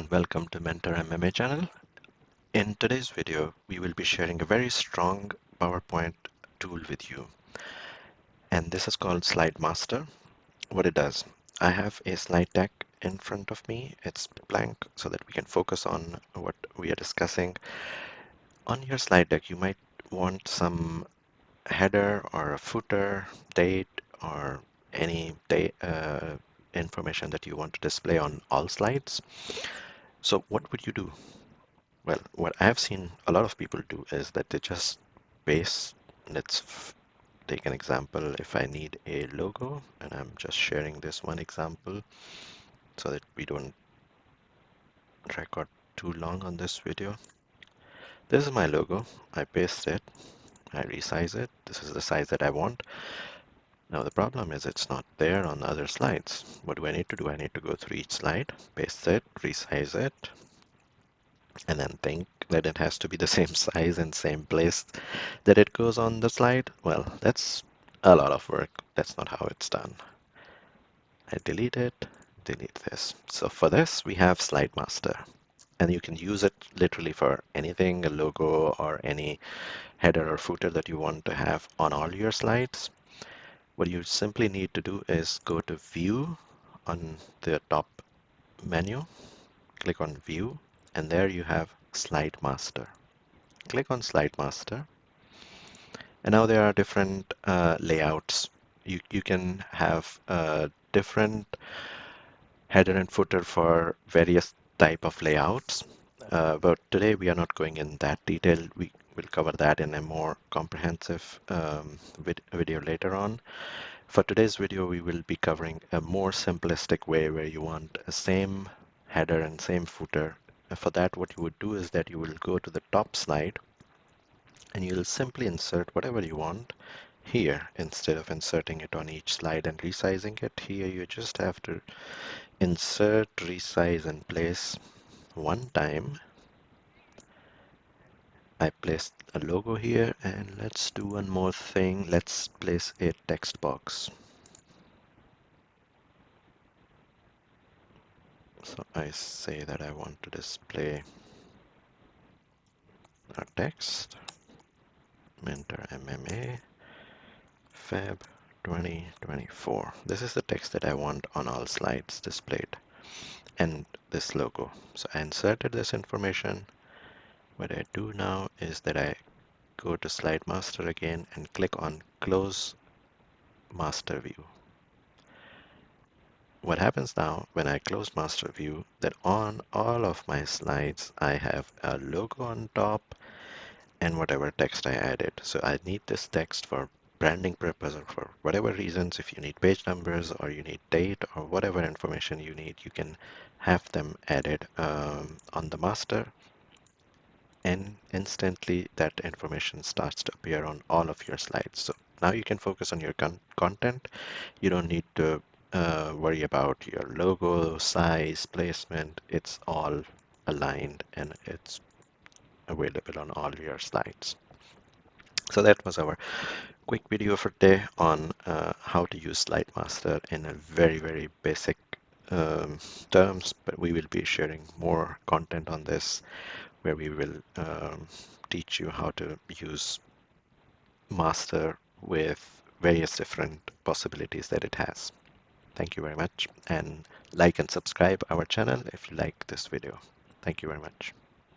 and welcome to Mentor MMA channel. In today's video, we will be sharing a very strong PowerPoint tool with you, and this is called Slide Master. What it does, I have a slide deck in front of me. It's blank so that we can focus on what we are discussing. On your slide deck, you might want some header or a footer, date, or any information that you want to display on all slides. So what would you do? Well, what I've seen a lot of people do is that they just base, take an example. If I need a logo, and I'm just sharing this one example so that we don't record too long on this video. This is my logo. I paste it, I resize it. This is the size that I want. Now the problem is it's not there on the other slides. What do I need to do? I need to go through each slide, paste it, resize it, and then think that it has to be the same size and same place that it goes on the slide. Well, that's a lot of work. That's not how it's done. I delete it, delete this. So for this, we have Slide Master, and you can use it literally for anything, a logo or any header or footer that you want to have on all your slides. What you simply need to do is go to View on the top menu, click on View, and there you have Slide Master. Click on Slide Master, and now there are different layouts. You can have different header and footer for various type of layouts. But today we are not going in that detail. We will cover that in a more comprehensive video later on. For today's video, we will be covering a more simplistic way where you want a same header and same footer. For that, what you would do is that you will go to the top slide and you'll simply insert whatever you want here. Instead of inserting it on each slide and resizing it, here you just have to insert, resize, and place one time. I placed a logo here, and let's do one more thing. Let's place a text box. So I say that I want to display our text, Mentor MMA, Feb 2024. This is the text that I want on all slides displayed, and this logo. So I inserted this information. What I do now is that I go to Slide Master again and click on Close Master View. What happens now when I close Master View, that on all of my slides I have a logo on top and whatever text I added. So I need this text for branding purpose or for whatever reasons. If you need page numbers or you need date or whatever information you need, you can have them added on the master, and instantly that information starts to appear on all of your slides. So now you can focus on your content. You don't need to worry about your logo, size, placement. It's all aligned and it's available on all your slides. So that was our quick video for today on how to use Slide Master in a very basic terms, but we will be sharing more content on this where we will teach you how to use Master with various different possibilities that it has. Thank you very much, and like and subscribe our channel if you like this video. Thank you very much.